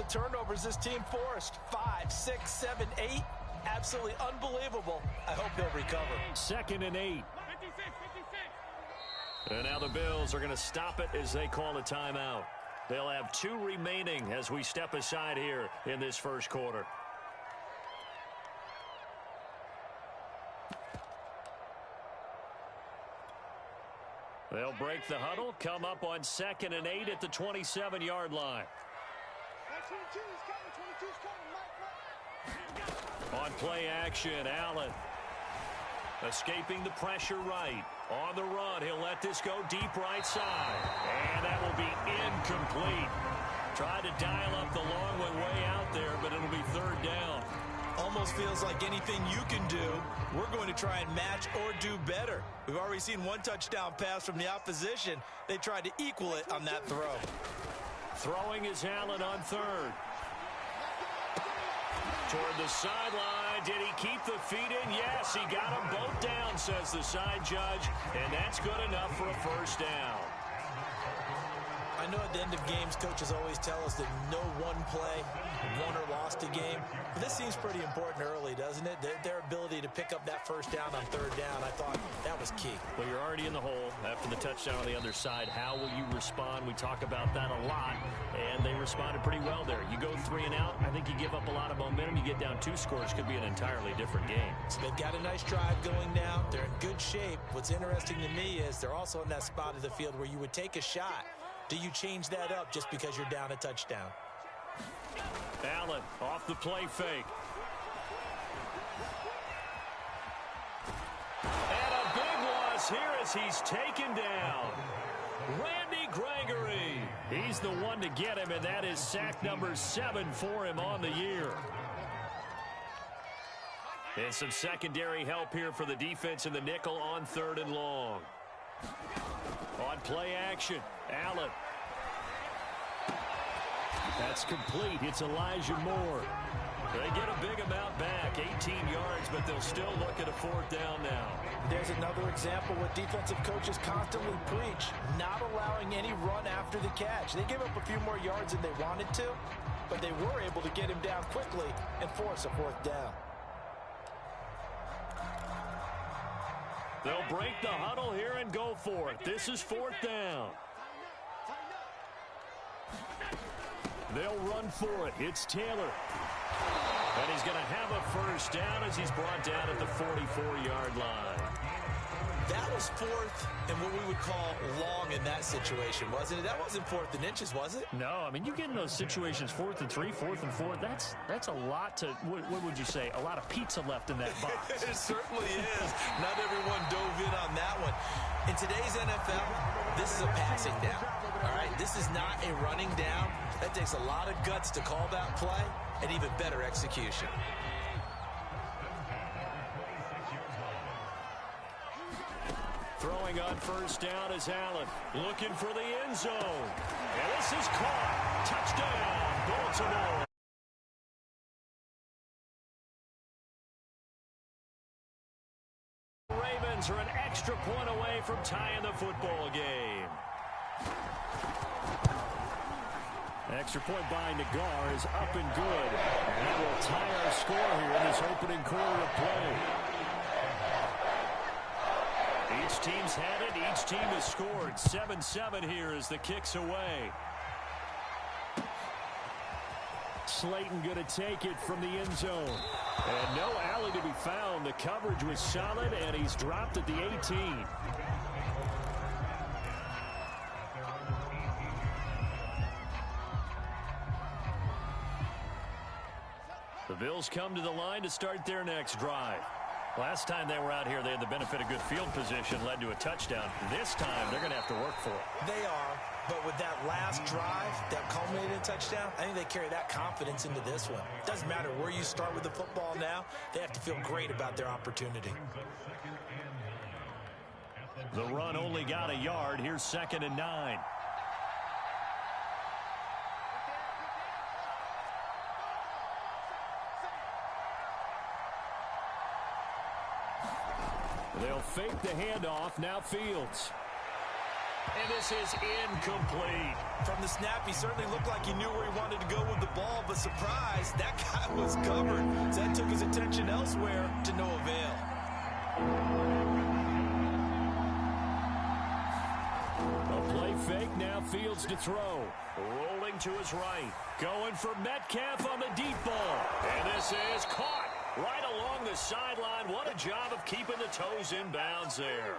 turnovers this team forced. 5, 6, 7, 8. Absolutely unbelievable. I hope he'll recover. 2nd and 8. And now the Bills are going to stop it as they call a timeout. They'll have 2 remaining as we step aside here in this first quarter. They'll break the huddle, come up on 2nd and 8 at the 27-yard line. On play action, Allen. Escaping the pressure right. On the run, he'll let this go deep right side. And that will be incomplete. Tried to dial up the long one way out there, but it'll be 3rd down. Almost feels like anything you can do, we're going to try and match or do better. We've already seen 1 touchdown pass from the opposition. They tried to equal it on that throw. Throwing is Allen on 3rd. Toward the sideline. Did he keep the feet in? Yes, he got them both down, says the side judge. And that's good enough for a 1st down. I know at the end of games, coaches always tell us that no one play won or lost a game. But this seems pretty important early, doesn't it? Their ability to pick up that 1st down on 3rd down, I thought that was key. Well, you're already in the hole after the touchdown on the other side. How will you respond? We talk about that a lot, and they responded pretty well there. You go 3 and out, I think you give up a lot of momentum. You get down 2 scores, could be an entirely different game. So they've got a nice drive going now. They're in good shape. What's interesting to me is they're also in that spot of the field where you would take a shot. Do you change that up just because you're down a touchdown? Allen off the play fake. And a big loss here as he's taken down. Randy Gregory. He's the one to get him, and that is sack number 7 for him on the year. And some secondary help here for the defense in the nickel on 3rd and long. On play action, Allen. That's complete. It's Elijah Moore. They get a big amount back, 18 yards, but they'll still look at a 4th down now. There's another example what defensive coaches constantly preach, not allowing any run after the catch. They gave up a few more yards than they wanted to, but they were able to get him down quickly and force a 4th down. They'll break the huddle here and go for it. This is 4th down. They'll run for it. It's Taylor. And he's going to have a 1st down as he's brought down at the 44-yard line. That was 4th and what we would call long in that situation, wasn't it? That wasn't 4th and inches, was it? No, I mean, you get in those situations 4th and 3, 4th and 4. That's a lot to, what would you say, a lot of pizza left in that box. It certainly is. Not everyone dove in on that one. In today's NFL, this is a passing down. All right, this is not a running down. That takes a lot of guts to call that play and even better execution. Throwing on 1st down is Allen. Looking for the end zone. And this is caught. Touchdown, Baltimore. Ravens are an extra point away from tying the football game. Extra point by Nagar is up and good. And that will tie our score here in this opening quarter of play. Each team's had it. Each team has scored. 7-7 here as the kick's away. Slayton going to take it from the end zone. And no alley to be found. The coverage was solid, and he's dropped at the 18. The Bills come to the line to start their next drive. Last time they were out here, they had the benefit of good field position, led to a touchdown. This time, they're going to have to work for it. They are, but with that last drive that culminated in a touchdown, I think they carry that confidence into this one. It doesn't matter where you start with the football now. They have to feel great about their opportunity. The run only got a yard. Here's 2nd and 9. They'll fake the handoff. Now Fields. And this is incomplete. From the snap, he certainly looked like he knew where he wanted to go with the ball, surprise, that guy was covered. So that took his attention elsewhere to no avail. A play fake, now Fields to throw. Rolling to his right. Going for Metcalf on the deep ball. And this is caught right along the sideline. What a job of keeping the toes in bounds there.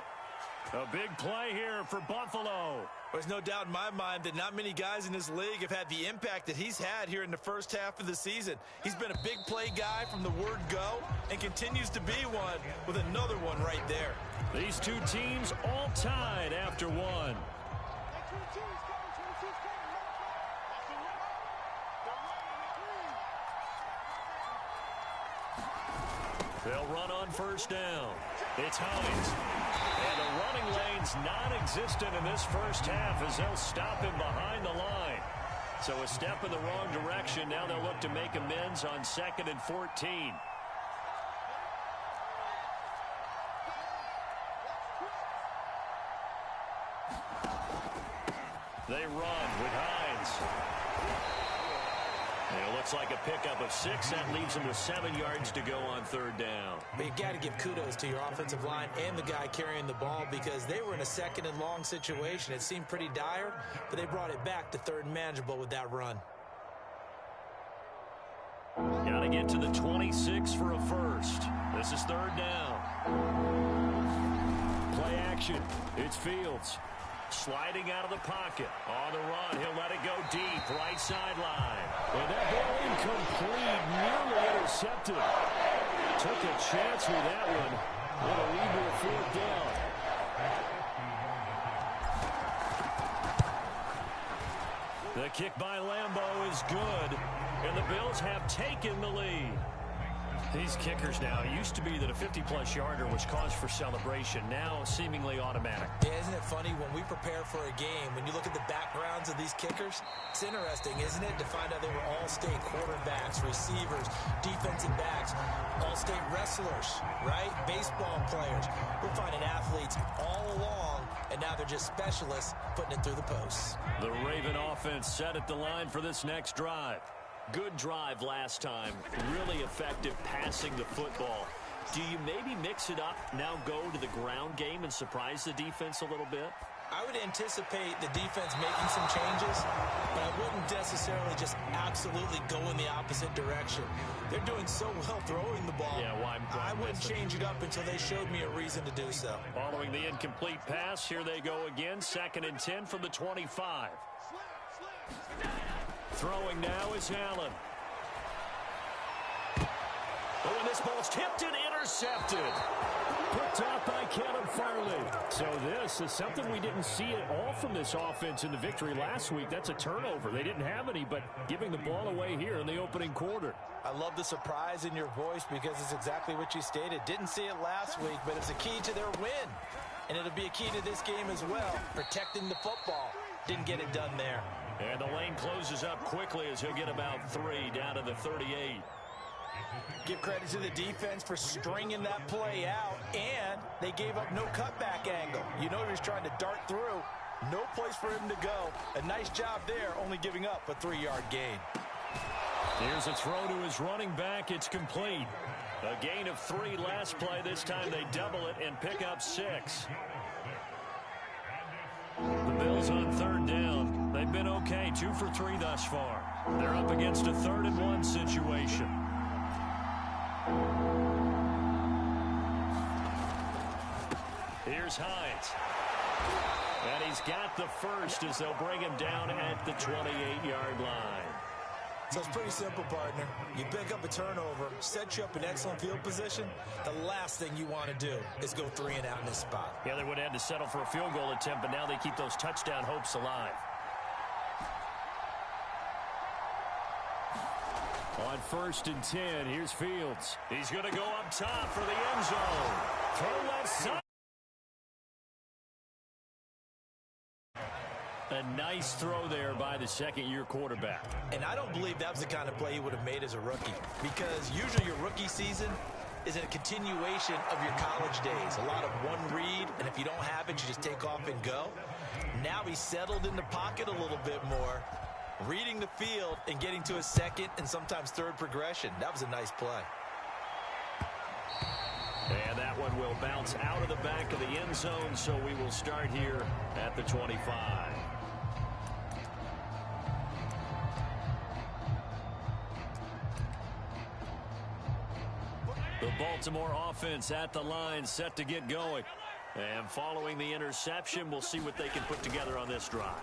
A big play here for Buffalo. There's no doubt in my mind that not many guys in this league have had the impact that he's had here in the first half of the season. He's been a big play guy from the word go and continues to be one with another one right there. These two teams all tied after one. They'll run on first down. It's Hines. And the running lane's non-existent in this first half as they'll stop him behind the line. So a step in the wrong direction. Now they'll look to make amends on 2nd and 14. They run with Hines. And it looks like a pickup of 6. That leaves them with 7 yards to go on 3rd down. But you got to give kudos to your offensive line and the guy carrying the ball because they were in a 2nd and long situation. It seemed pretty dire, but they brought it back to 3rd and manageable with that run. Got to get to the 26 for a first. This is 3rd down. Play action. It's Fields. Sliding out of the pocket. On the run, he'll let it go deep, right sideline. And that ball incomplete, nearly intercepted. Took a chance with that one. What a lead to a 4th down. The kick by Lambeau is good, and the Bills have taken the lead. These kickers now, it used to be that a 50-plus yarder was cause for celebration. Now seemingly automatic. Yeah, isn't it funny when we prepare for a game, when you look at the backgrounds of these kickers, it's interesting, isn't it, to find out they were all-state quarterbacks, receivers, defensive backs, all-state wrestlers, right? Baseball players. We're finding athletes all along, and now they're just specialists putting it through the posts. The Raven offense set at the line for this next drive. Good drive last time. Really effective passing the football. Do you maybe mix it up, now go to the ground game and surprise the defense a little bit? I would anticipate the defense making some changes, but I wouldn't necessarily just absolutely go in the opposite direction. They're doing so well throwing the ball. Yeah, why I wouldn't change it up until they showed me a reason to do so. Following the incomplete pass, here they go again. 2nd and 10 from the 25. Throwing now is Allen. Oh, and this ball's tipped and intercepted. Picked off by Caleb Farley. So this is something we didn't see at all from this offense in the victory last week. That's a turnover. They didn't have any, but giving the ball away here in the opening quarter. I love the surprise in your voice because it's exactly what you stated. Didn't see it last week, but it's a key to their win. And it'll be a key to this game as well, protecting the football. Didn't get it done there. And the lane closes up quickly as he'll get about 3 down to the 38. Give credit to the defense for stringing that play out, and they gave up no cutback angle. You know he was trying to dart through. No place for him to go. A nice job there, only giving up a 3-yard gain. Here's a throw to his running back. It's complete. A gain of 3 last play. This time they double it and pick up 6. The Bills on 3rd down. They've been okay, 2 for 3 thus far. They're up against a 3rd and 1 situation. Here's Hines. And he's got the first as they'll bring him down at the 28-yard line. So it's pretty simple, partner. You pick up a turnover, set you up in excellent field position. The last thing you want to do is go 3 and out in this spot. Yeah, they would have had to settle for a field goal attempt, but now they keep those touchdown hopes alive. On 1st and 10, here's Fields. He's going to go up top for the end zone. Throw left side. A nice throw there by the 2nd-year quarterback. And I don't believe that was the kind of play he would have made as a rookie, because usually your rookie season is a continuation of your college days. A lot of one read, and if you don't have it, you just take off and go. Now he's settled in the pocket a little bit more, reading the field and getting to a second and sometimes third progression. That was a nice play. And that one will bounce out of the back of the end zone, so we will start here at the 25. The Baltimore offense at the line, set to get going. And following the interception, we'll see what they can put together on this drive.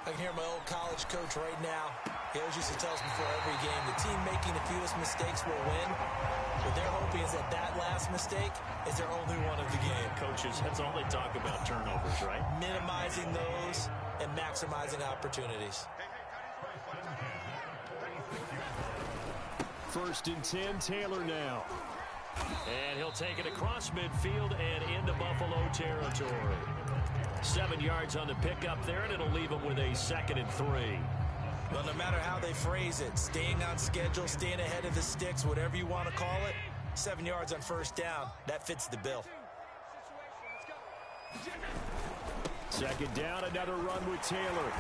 I can hear my old college coach right now. He always used to tell us before every game, the team making the fewest mistakes will win. What they're hoping is that last mistake is their only one of the game. Coaches, that's all they talk about, turnovers, right? Minimizing those and maximizing opportunities. 1st and 10, Taylor now. And he'll take it across midfield and into Buffalo territory. 7 yards on the pickup there, and it'll leave him with a 2nd and 3. Well, no matter how they phrase it, staying on schedule, staying ahead of the sticks, whatever you want to call it, 7 yards on 1st down, that fits the bill. 2nd down, another run with Taylor.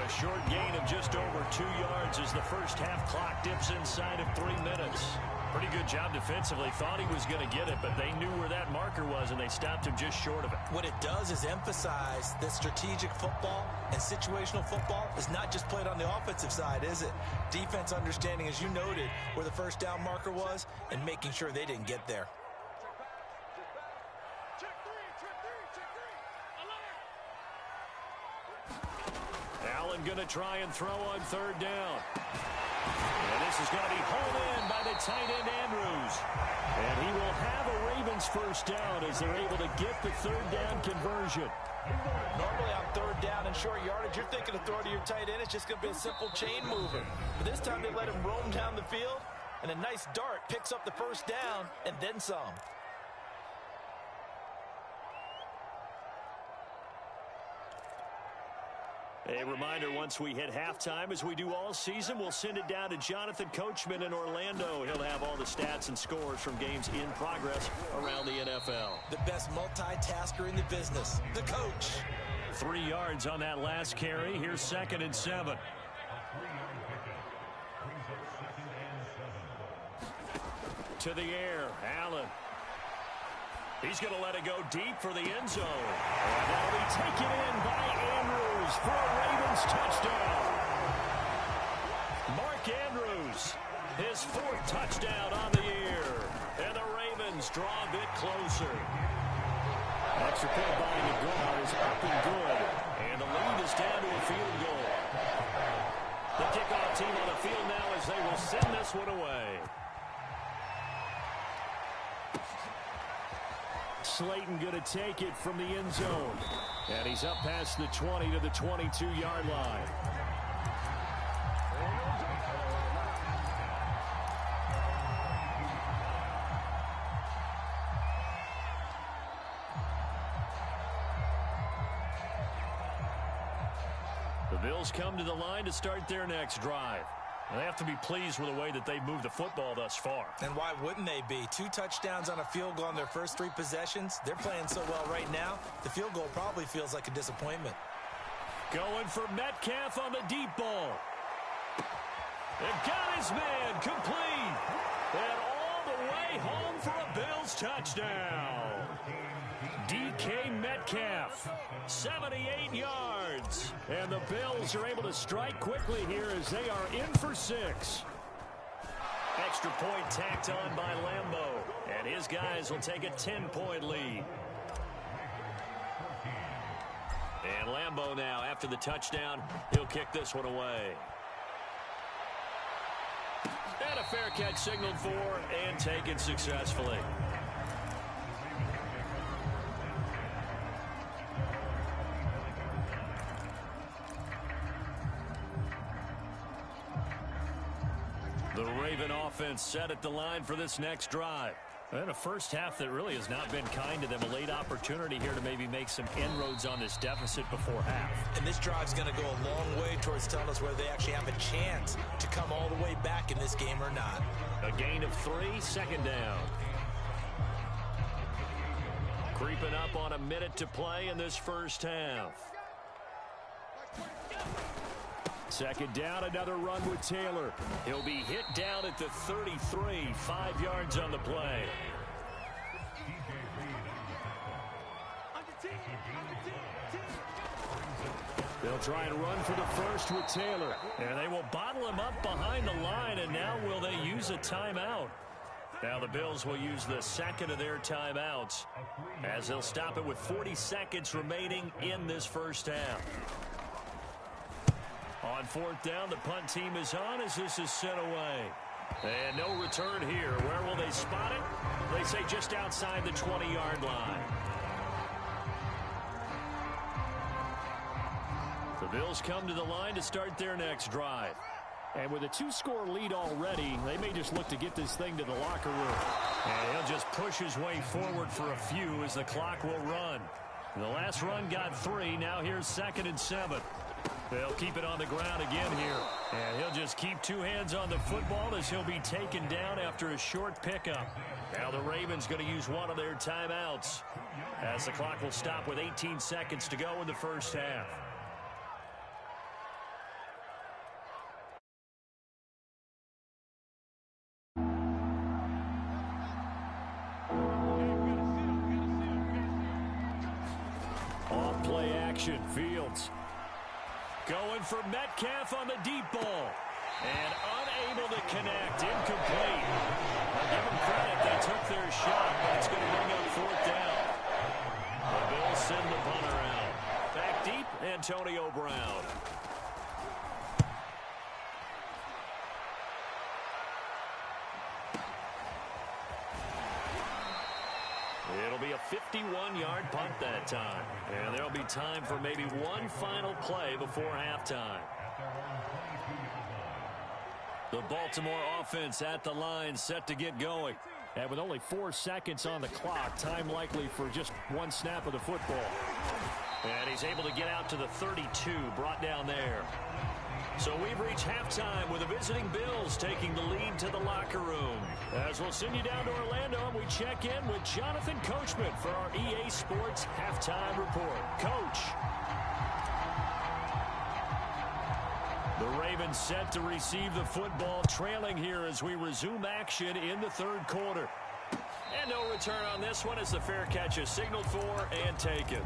A short gain of just over 2 yards as the first half clock dips inside of 3 minutes. Pretty good job defensively. Thought he was going to get it, but they knew where that marker was, and they stopped him just short of it. What it does is emphasize that strategic football and situational football is not just played on the offensive side, is it? Defense understanding, as you noted, where the 1st down marker was and making sure they didn't get there. Allen going to try and throw on 3rd down. And this is going to be hauled in by the tight end, Andrews. And he will have a Ravens 1st down as they're able to get the 3rd down conversion. Normally on 3rd down and short yardage, you're thinking of throwing to your tight end. It's just going to be a simple chain mover. But this time they let him roam down the field, and a nice dart picks up the 1st down and then some. A reminder, once we hit halftime, as we do all season, we'll send it down to Jonathan Coachman in Orlando. He'll have all the stats and scores from games in progress around the NFL. The best multitasker in the business, the coach. 3 yards on that last carry. Here's 2nd and 7. To the air, Allen. He's going to let it go deep for the end zone. And that'll be taken in by Andrews for a Ravens touchdown. Mark Andrews, his 4th touchdown on the year. And the Ravens draw a bit closer. Extra point by McGraw is up and good. And the lead is down to a field goal. The kickoff team on the field now as they will send this one away. Slayton going to take it from the end zone. And he's up past the 20 to the 22-yard line. The Bills come to the line to start their next drive. They have to be pleased with the way that they've moved the football thus far. And why wouldn't they be? 2 touchdowns on a field goal on their first 3 possessions. They're playing so well right now, the field goal probably feels like a disappointment. Going for Metcalf on the deep ball. They've got his man complete. And all the way home for a Bills touchdown. DK Metcalf, 78 yards. And the Bills are able to strike quickly here as they are in for 6. Extra point tacked on by Lambo. And his guys will take a 10-point lead. And Lambo now, after the touchdown, he'll kick this one away. And a fair catch signaled for and taken successfully. The Raven offense set at the line for this next drive. And a first half that really has not been kind to them. A late opportunity here to maybe make some inroads on this deficit before half. And this drive's going to go a long way towards telling us whether they actually have a chance to come all the way back in this game or not. A gain of 3, 2nd down. Creeping up on a minute to play in this first half. Second down, another run with Taylor. He'll be hit down at the 33, 5 yards on the play. They'll try and run for the first with Taylor. And they will bottle him up behind the line, and now will they use a timeout? Now the Bills will use the second of their timeouts as they'll stop it with 40 seconds remaining in this first half. On fourth down, the punt team is on as this is sent away. And no return here. Where will they spot it? They say just outside the 20-yard line. The Bills come to the line to start their next drive. And with a 2-score lead already, they may just look to get this thing to the locker room. And he'll just push his way forward for a few as the clock will run. The last run got 3. Now here's 2nd and 7. They'll keep it on the ground again here. And he'll just keep 2 hands on the football as he'll be taken down after a short pickup. Now the Ravens going to use one of their timeouts as the clock will stop with 18 seconds to go in the first half. Fields going for Metcalf on the deep ball and unable to connect. Incomplete. I'll give them credit. They took their shot, but it's going to bring up 4th down. The Bills send the punter out. Back deep, Antonio Brown. It'll be a 51-yard punt that time. And there'll be time for maybe one final play before halftime. The Baltimore offense at the line set to get going. And with only 4 seconds on the clock, time likely for just one snap of the football. And he's able to get out to the 32, brought down there. So we've reached halftime with the visiting Bills taking the lead to the locker room. As we'll send you down to Orlando, and we check in with Jonathan Coachman for our EA Sports Halftime Report. Coach. The Ravens set to receive the football, trailing here as we resume action in the 3rd quarter. And no return on this one as the fair catch is signaled for and taken.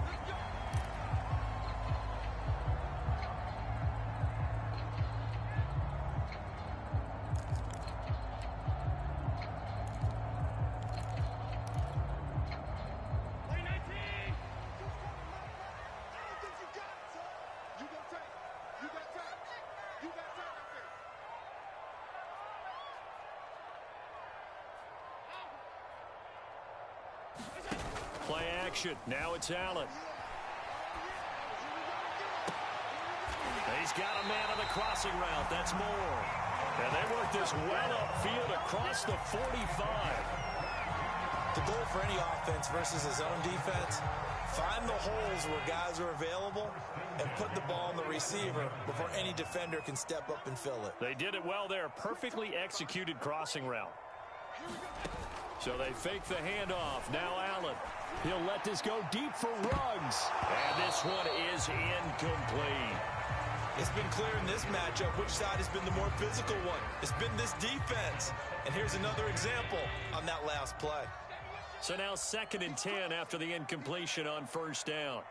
Play action. Now it's Allen. He's got a man on the crossing route. That's Moore. And they work this well upfield across the 45. The goal for any offense versus his own defense, find the holes where guys are available and put the ball on the receiver before any defender can step up and fill it. They did it well there. Perfectly executed crossing route. So they fake the handoff. Now Allen. He'll let this go deep for Ruggs. And this one is incomplete. It's been clear in this matchup which side has been the more physical one. It's been this defense. And here's another example on that last play. So now 2nd and 10 after the incompletion on 1st down.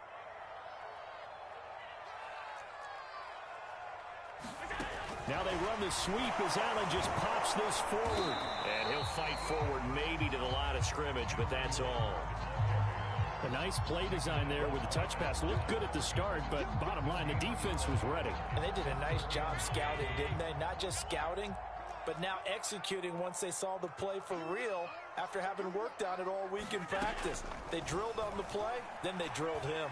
Now they run the sweep as Allen just pops this forward. And he'll fight forward maybe to the line of scrimmage, but that's all. A nice play design there with the touch pass. Looked good at the start, but bottom line, the defense was ready. And they did a nice job scouting, didn't they? Not just scouting, but now executing once they saw the play for real after having worked on it all week in practice. They drilled on the play, then they drilled him.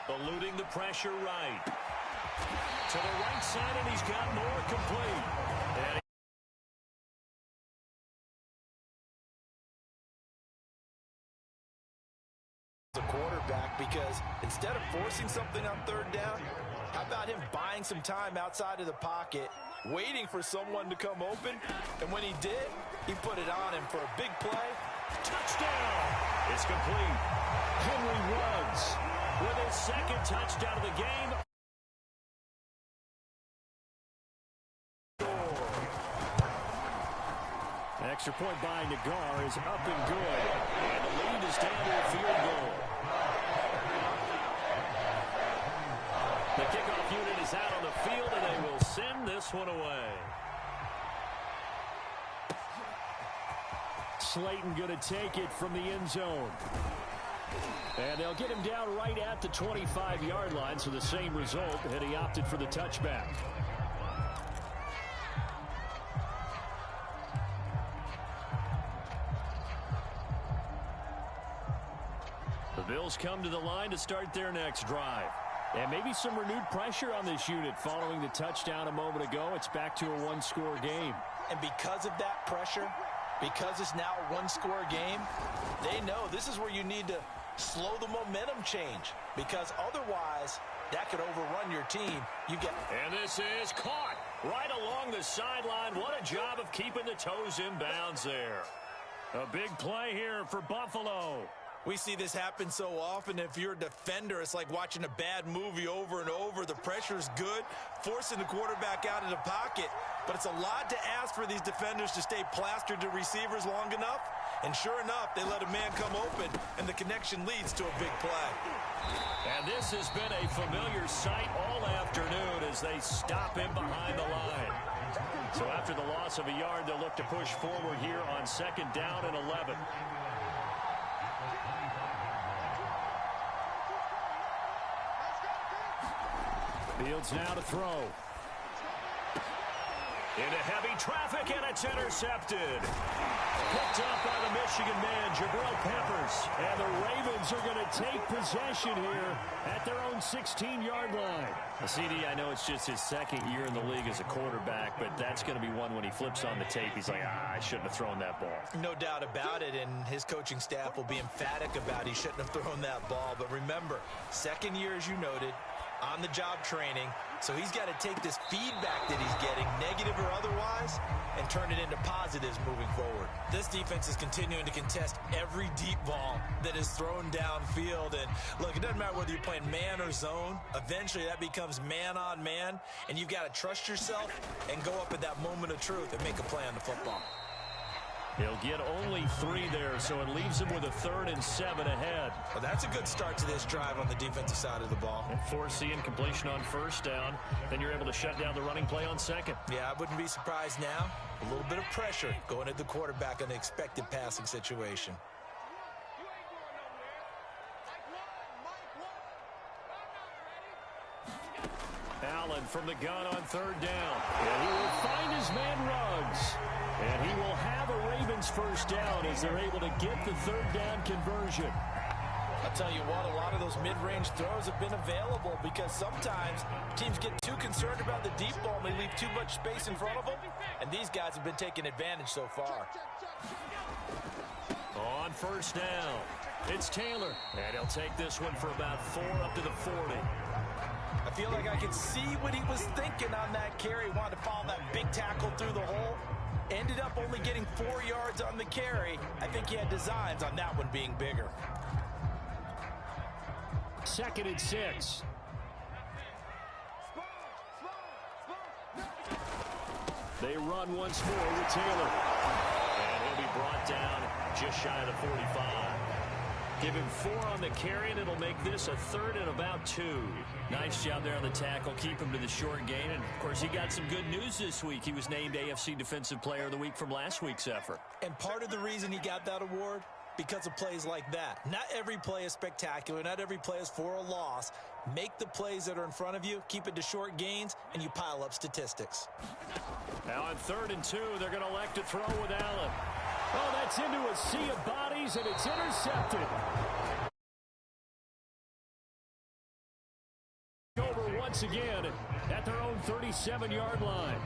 Eluding the pressure right. To the right side, and he's got Moore complete. And the quarterback, because instead of forcing something on 3rd down, how about him buying some time outside of the pocket, waiting for someone to come open, and when he did, he put it on him for a big play. Touchdown! It's complete. Henry Ruggs with his 2nd touchdown of the game. extra point by Nagar is up and good. And the lead is down to a field goal. The kickoff unit is out on the field, and they will send this one away. Slayton going to take it from the end zone. And they'll get him down right at the 25-yard line, so the same result, and he opted for the touchback. The Bills come to the line to start their next drive. And maybe some renewed pressure on this unit following the touchdown a moment ago. It's back to a one-score game. And because of that pressure, because it's now a one-score game, they know this is where you need to slow the momentum change, because otherwise that could overrun your team. And this is caught right along the sideline. What a job of keeping the toes in bounds there. A big play here for Buffalo. We see this happen so often. If you're a defender, it's like watching a bad movie over and over. The pressure's good, forcing the quarterback out of the pocket. But it's a lot to ask for these defenders to stay plastered to receivers long enough. And sure enough, they let a man come open, and the connection leads to a big play. And this has been a familiar sight all afternoon as they stop him behind the line. So after the loss of a yard, they'll look to push forward here on 2nd down and 11. Fields now to throw. Into heavy traffic, and it's intercepted. Picked up by the Michigan man, Jabril Peppers. And the Ravens are going to take possession here at their own 16-yard line. CD, I know it's just his second year in the league as a quarterback, but that's going to be one when he flips on the tape. He's like, I shouldn't have thrown that ball. No doubt about it, and his coaching staff will be emphatic about he shouldn't have thrown that ball. But remember, second year, as you noted, on-the-job training, so he's got to take this feedback that he's getting, negative or otherwise, and turn it into positives moving forward. This defense is continuing to contest every deep ball that is thrown downfield. And look, it doesn't matter whether you're playing man or zone. Eventually, that becomes man-on-man, and you've got to trust yourself and go up at that moment of truth and make a play on the football. He'll get only 3 there, so it leaves him with a 3rd and 7 ahead. Well, that's a good start to this drive on the defensive side of the ball. And force the incompletion on 1st down. Then you're able to shut down the running play on 2nd. Yeah, I wouldn't be surprised now. A little bit of pressure going at the quarterback on the expected passing situation. Allen from the gun on 3rd down. And he will find his man Ruggs. And he will have a Ravens 1st down as they're able to get the 3rd down conversion. I'll tell you what, a lot of those mid-range throws have been available because sometimes teams get too concerned about the deep ball and they leave too much space in front of them. And these guys have been taking advantage so far. On 1st down, it's Taylor. And he'll take this one for about 4 up to the 40. I feel like I can see what he was thinking on that carry. He wanted to follow that big tackle through the hole. Ended up only getting 4 yards on the carry. I think he had designs on that one being bigger. 2nd and 6. They run once more with Taylor. And he'll be brought down just shy of the 45. Give him 4 on the carry, and it'll make this a 3rd and about 2. Nice job there on the tackle. Keep him to the short gain. And, of course, he got some good news this week. He was named AFC Defensive Player of the Week from last week's effort. And part of the reason he got that award, because of plays like that. Not every play is spectacular. Not every play is for a loss. Make the plays that are in front of you, keep it to short gains, and you pile up statistics. Now on 3rd and 2, they're going to elect to throw with Allen. Oh, that's into a sea of bodies, and it's intercepted. Over once again at their own 37-yard line.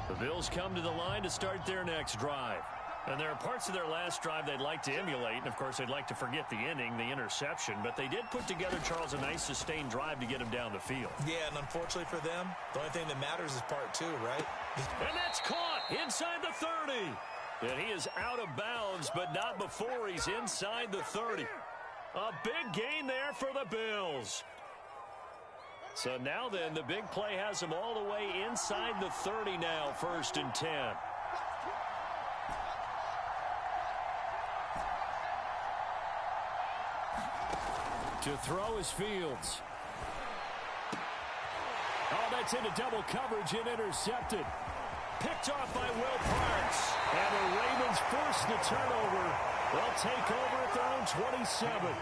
The Bills come to the line to start their next drive. And there are parts of their last drive they'd like to emulate. And, of course, they'd like to forget the inning, the interception. But they did put together, Charles, a nice sustained drive to get him down the field. Yeah, and unfortunately for them, the only thing that matters is part 2, right? And that's caught inside the 30. And he is out of bounds, but not before he's inside the 30. A big gain there for the Bills. So now then, the big play has him all the way inside the 30 now, 1st and 10. To throw is Fields. Oh, that's into double coverage and intercepted. Picked off by Will Parks. And the Ravens force the turnover. They'll take over at their own 27.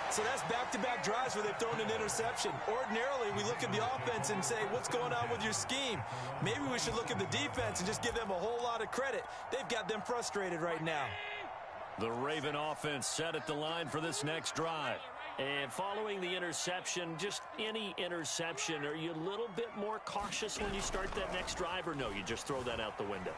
So that's back-to-back drives where they've thrown an interception. Ordinarily, we look at the offense and say, what's going on with your scheme? Maybe we should look at the defense and just give them a whole lot of credit. They've got them frustrated right now. The Raven offense set at the line for this next drive. And following the interception, just any interception, are you a little bit more cautious when you start that next drive, or no, you just throw that out the window?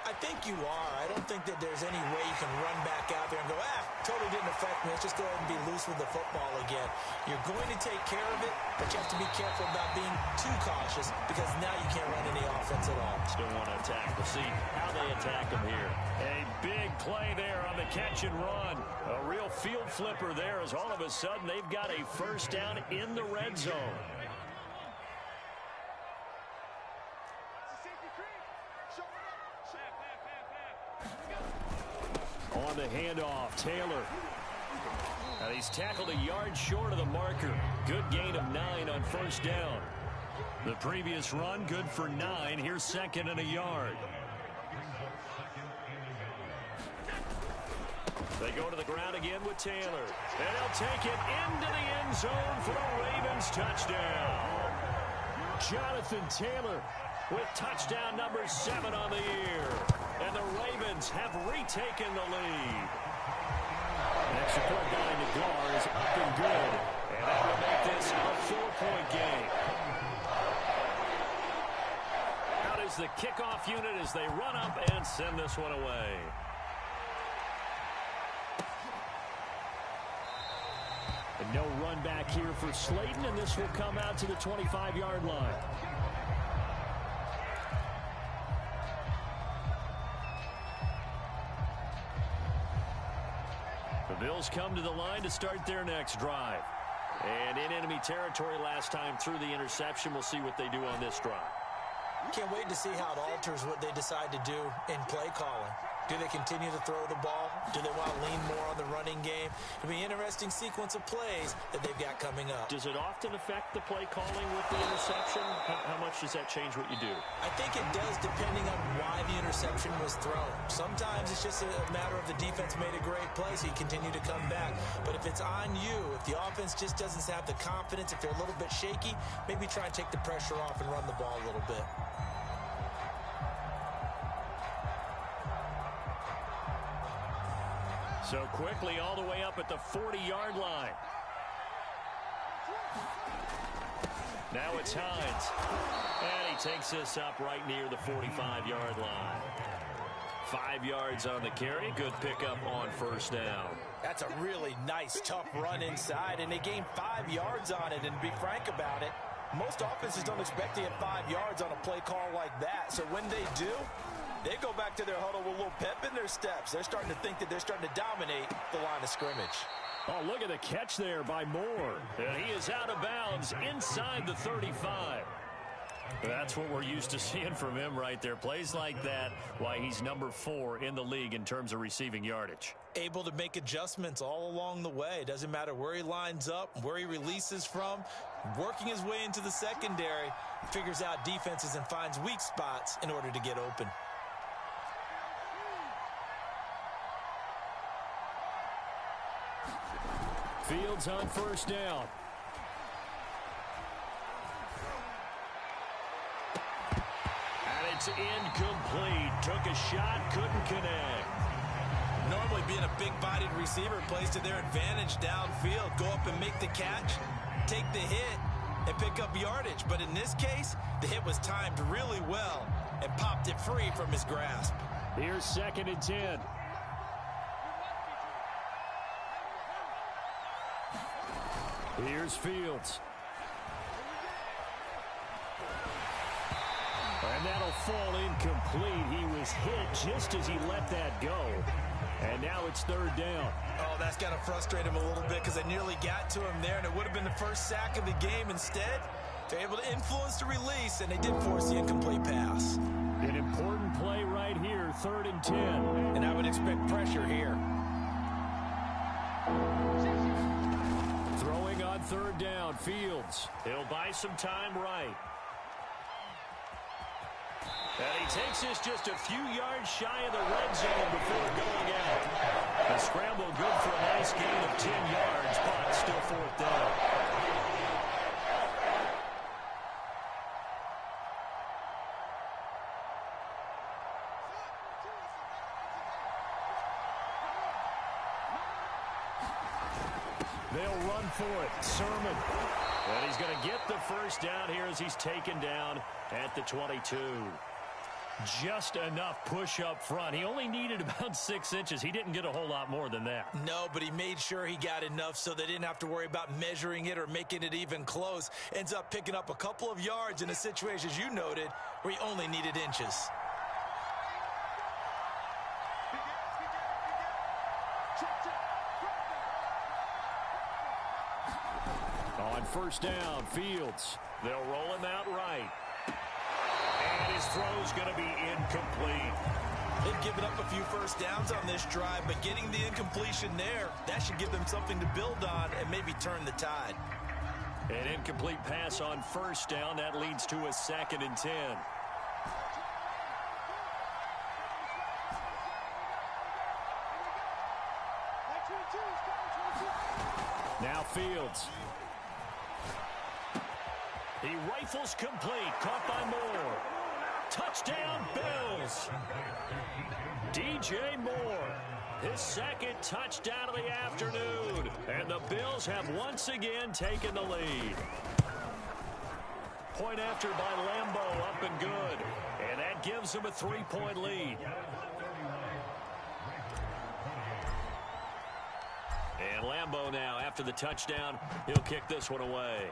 I think you are. I don't think that there's any way you can run back out there and go, totally didn't affect me. Let's just go ahead and be loose with the football again. You're going to take care of it, but you have to be careful about being too cautious because now you can't run any offense at all. Still want to attack. We'll see how they attack them here. A big play there on the catch and run. A real field flipper there as all of a sudden they've got a first down in the red zone. On the handoff, Taylor. And he's tackled a yard short of the marker. Good gain of 9 on first down. The previous run, good for 9. Here's 2nd and a yard. They go to the ground again with Taylor. And he'll take it into the end zone for a Ravens touchdown. Jonathan Taylor with touchdown number 7 on the year. And the Ravens have retaken the lead. Next support guy Nagar is up and good. And that will make this a 4-point game. Out is the kickoff unit as they run up and send this one away. And no run back here for Slayton, and this will come out to the 25-yard line. The Bills come to the line to start their next drive. And in enemy territory last time through the interception. We'll see what they do on this drive. Can't wait to see how it alters what they decide to do in play calling. Do they continue to throw the ball? Do they want to lean more on the running game? It'll be an interesting sequence of plays that they've got coming up. Does it often affect the play calling with the interception? How much does that change what you do? I think it does depending on why the interception was thrown. Sometimes it's just a matter of the defense made a great play, so you continue to come back. But if it's on you, if the offense just doesn't have the confidence, if they're a little bit shaky, maybe try and take the pressure off and run the ball a little bit. So quickly all the way up at the 40-yard line. Now it's Hines. And he takes this up right near the 45-yard line. 5 yards on the carry. Good pickup on first down. That's a really nice, tough run inside, and they gained 5 yards on it. And to be frank about it, most offenses don't expect to get 5 yards on a play call like that. So when they do, they go back to their huddle with a little pep in their steps. They're starting to think that they're starting to dominate the line of scrimmage. Oh, look at the catch there by Moore. And he is out of bounds inside the 35. That's what we're used to seeing from him right there. Plays like that, why he's number 4 in the league in terms of receiving yardage. Able to make adjustments all along the way. Doesn't matter where he lines up, where he releases from. Working his way into the secondary, figures out defenses and finds weak spots in order to get open. Fields on first down. And it's incomplete. Took a shot, couldn't connect. Normally being a big-bodied receiver plays to their advantage downfield. Go up and make the catch, take the hit, and pick up yardage. But in this case, the hit was timed really well and popped it free from his grasp. Here's 2nd and 10. Here's Fields. And that'll fall incomplete. He was hit just as he let that go. And now it's 3rd down. Oh, that's got to frustrate him a little bit because they nearly got to him there, and it would have been the first sack of the game. Instead, They're able to influence the release, and they did force the incomplete pass. An important play right here, 3rd and 10. And I would expect pressure here. Throwing on 3rd down, Fields. He'll buy some time right. And he takes this just a few yards shy of the red zone before going out. The scramble good for a nice gain of 10 yards, but still 4th down. They'll run for it. Sermon. And he's going to get the first down here as he's taken down at the 22. Just enough push up front. He only needed about 6 inches. He didn't get a whole lot more than that. No, but he made sure he got enough so they didn't have to worry about measuring it or making it even close. Ends up picking up a couple of yards in a situation, as you noted, where he only needed inches. On 1st down, Fields. They'll roll him out right. And his throw's going to be incomplete. They've given up a few first downs on this drive, but getting the incompletion there, that should give them something to build on and maybe turn the tide. An incomplete pass on 1st down. That leads to a 2nd and 10. Now Fields. He rifles complete. Caught by Moore. Touchdown, Bills. DJ Moore. His 2nd touchdown of the afternoon. And the Bills have once again taken the lead. Point after by Lambeau, up and good. And that gives them a 3-point lead. And Lambeau now, after the touchdown, he'll kick this one away.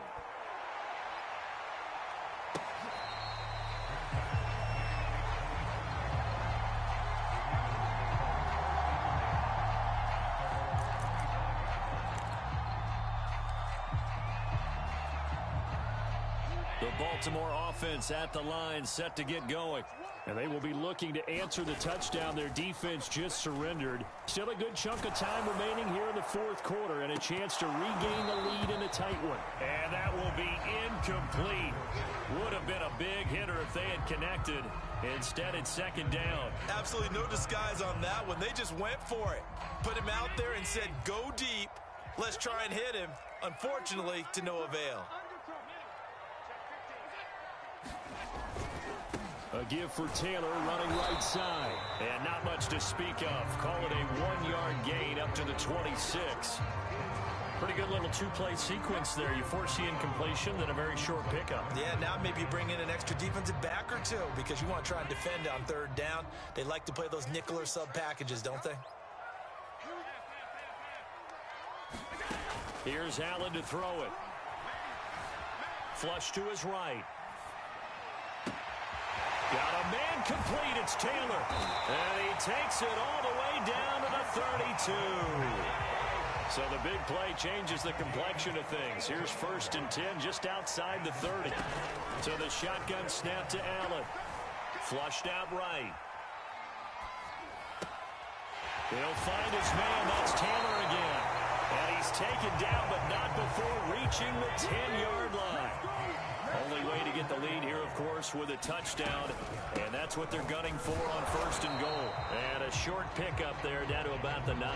The Baltimore offense at the line, set to get going. And they will be looking to answer the touchdown their defense just surrendered. Still a good chunk of time remaining here in the 4th quarter and a chance to regain the lead in a tight one. And that will be incomplete. Would have been a big hitter if they had connected. Instead, it's 2nd down. Absolutely no disguise on that one. They just went for it. Put him out there and said, go deep. Let's try and hit him. Unfortunately, to no avail. A give for Taylor running right side. And not much to speak of. Call it a 1-yard gain up to the 26. Pretty good little 2-play sequence there. You force the incompletion, then a very short pickup. Yeah, now maybe bring in an extra defensive back or two because you want to try and defend on 3rd down. They like to play those nickel or sub packages, don't they? Here's Allen to throw it. Flush to his right. Got a man complete. It's Taylor. And he takes it all the way down to the 32. So the big play changes the complexion of things. Here's 1st and 10 just outside the 30. So the shotgun snap to Allen. Flushed out right. He'll find his man. That's Taylor again. And he's taken down, but not before reaching the 10-yard line. Only way to get the lead here, of course, with a touchdown. And that's what they're gunning for on 1st and goal. And a short pickup there down to about the 9.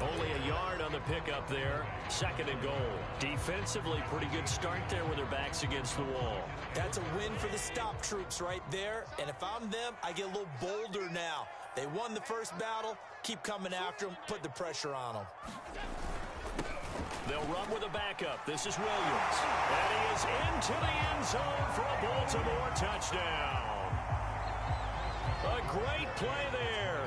Only a yard on the pickup there. 2nd and goal. Defensively, pretty good start there with their backs against the wall. That's a win for the stop troops right there. And if I'm them, I get a little bolder now. They won the first battle. Keep coming after them. Put the pressure on them. They'll run with a backup. This is Williams. And he is into the end zone for a Baltimore touchdown. A great play there.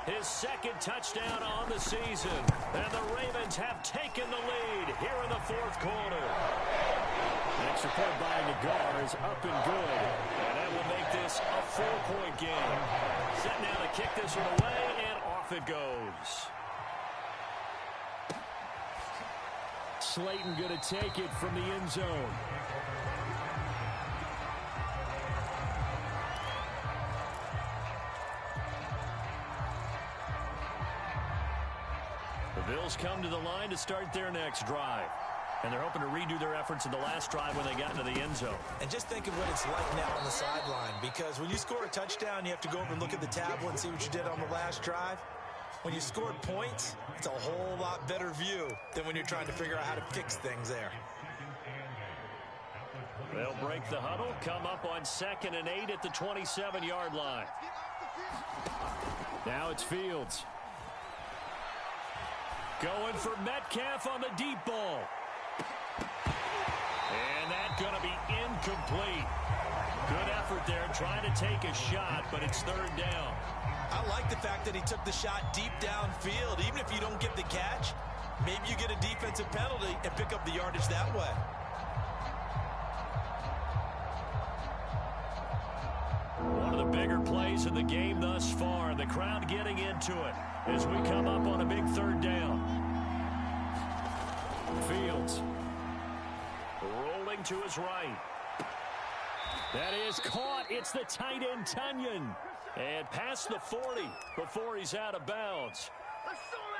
His 2nd touchdown on the season. And the Ravens have taken the lead here in the 4th quarter. Extra point by Nagar is up and good. And that will make this a 4-point game. Set now to kick this one away, and off it goes. Slayton going to take it from the end zone. The Bills come to the line to start their next drive. And they're hoping to redo their efforts in the last drive when they got into the end zone. And just think of what it's like now on the sideline, because when you score a touchdown, you have to go over and look at the tablet and see what you did on the last drive. When you scored points, it's a whole lot better view than when you're trying to figure out how to fix things there. They'll break the huddle, come up on 2nd and 8 at the 27-yard line. Now it's Fields. Going for Metcalf on the deep ball. And that's going to be incomplete. Good effort there trying to take a shot, but it's 3rd down. I like the fact that he took the shot deep downfield. Even if you don't get the catch, maybe you get a defensive penalty and pick up the yardage that way. One of the bigger plays in the game thus far. The crowd getting into it as we come up on a big 3rd down. Fields rolling to his right. That is caught. It's the tight end, Tunyon. And past the 40 before he's out of bounds.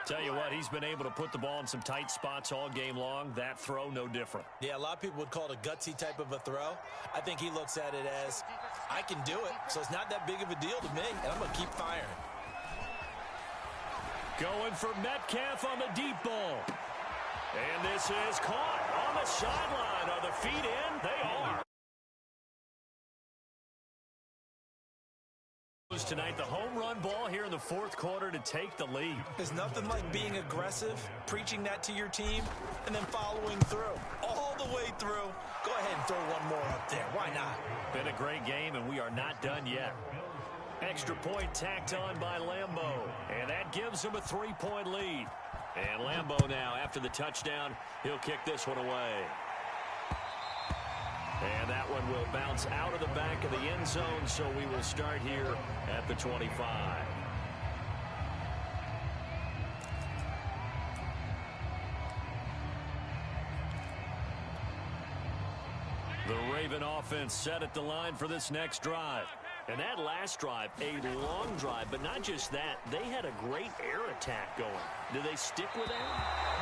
Tell you what, he's been able to put the ball in some tight spots all game long. That throw, no different. Yeah, a lot of people would call it a gutsy type of a throw. I think he looks at it as, I can do it, so it's not that big of a deal to me, and I'm going to keep firing. Going for Metcalf on the deep ball. And this is caught on the sideline. Are the feet in? They are. Tonight, the home run ball here in the 4th quarter to take the lead. There's nothing like being aggressive, preaching that to your team, and then following through. All the way through. Go ahead and throw one more up there. Why not? Been a great game, and we are not done yet. Extra point tacked on by Lambeau, and that gives him a 3-point lead. And Lambeau now, after the touchdown, he'll kick this one away. And that one will bounce out of the back of the end zone, so we will start here at the 25. The Raven offense set at the line for this next drive. And that last drive, a long drive, but not just that. They had a great air attack going. Do they stick with that?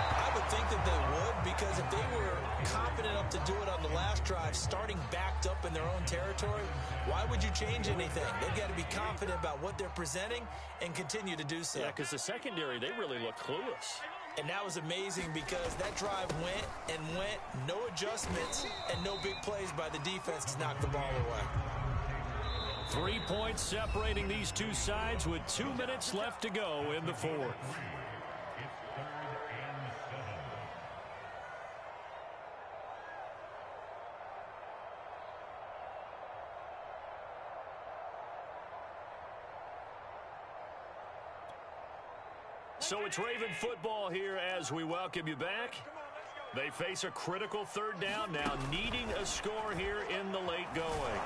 I would think that they would, because if they were confident enough to do it on the last drive, starting backed up in their own territory, why would you change anything? They've got to be confident about what they're presenting and continue to do so. Yeah, because the secondary, they really looked clueless. And that was amazing because that drive went and went, no adjustments, and no big plays by the defense to knock the ball away. 3 points separating these two sides with 2 minutes left to go in the 4th. So it's Raven football here as we welcome you back. They face a critical 3rd down now, needing a score here in the late going.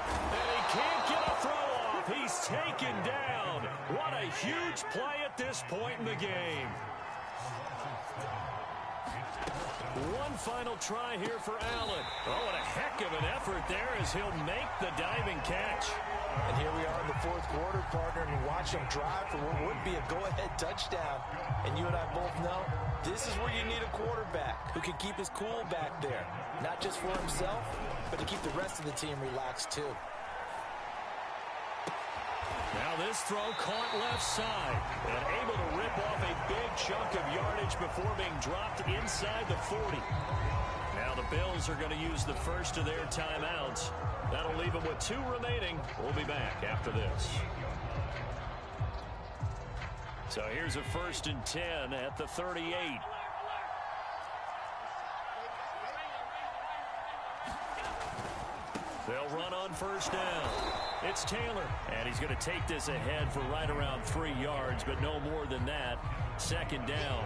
And he can't get a throw off. He's taken down. What a huge play at this point in the game. One final try here for Allen. Oh, and a heck of an effort there as he'll make the diving catch. And here we are in the 4th quarter, partner, and watch him drive for what would be a go-ahead touchdown. And you and I both know this is where you need a quarterback who can keep his cool back there. Not just for himself, but to keep the rest of the team relaxed too. Now this throw caught left side and able to rip off a big chunk of yardage before being dropped inside the 40. Now the Bills are going to use the first of their timeouts. That'll leave them with 2 remaining. We'll be back after this. So here's a 1st and 10 at the 38. They'll run on 1st down. It's Taylor, and he's going to take this ahead for right around 3 yards, but no more than that. 2nd down.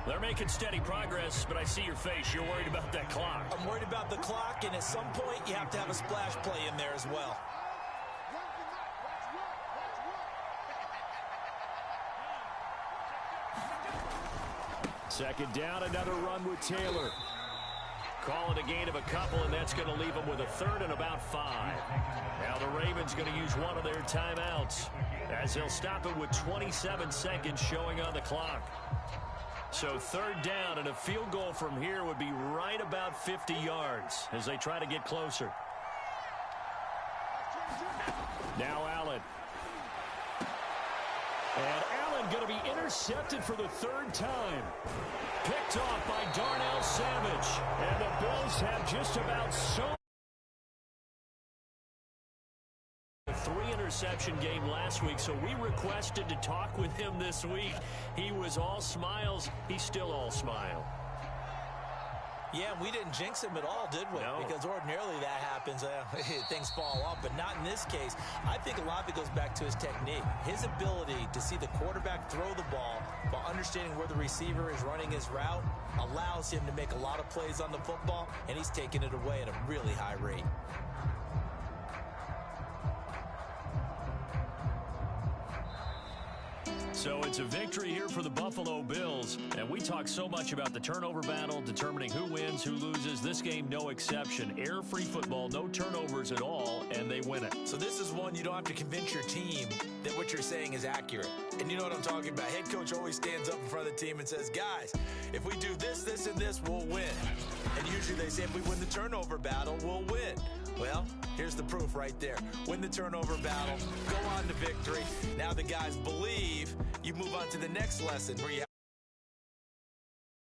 They're making steady progress, but I see your face. You're worried about that clock. I'm worried about the clock, and at some point you have to have a splash play in there as well. Second down, another run with Taylor. Calling a gain of a couple, and that's going to leave them with a third and about 5. Now the Ravens going to use one of their timeouts as they'll stop it with 27 seconds showing on the clock. So third down, and a field goal from here would be right about 50 yards as they try to get closer. Now Allen. And Allen going to be intercepted for the third time. Picked off by Darnell Savage. And the Bills have just about so a 3-interception game last week, so we requested to talk with him this week. He was all smiles. He's still all smile. Yeah, we didn't jinx him at all, did we? No. Because ordinarily that happens. Things fall off, but not in this case. I think a lot of it goes back to his technique. His ability to see the quarterback throw the ball while understanding where the receiver is running his route allows him to make a lot of plays on the football, and he's taking it away at a really high rate. So it's a victory here for the Buffalo Bills. And we talk so much about the turnover battle, determining who wins, who loses. This game, no exception. Error-free football, no turnovers at all, and they win it. So this is one you don't have to convince your team that what you're saying is accurate. And you know what I'm talking about. Head coach always stands up in front of the team and says, guys, if we do this, this, and this, we'll win. And usually they say if we win the turnover battle, we'll win. Well, here's the proof right there. Win the turnover battle, go on to victory. Now the guys believe. You move on to the next lesson where you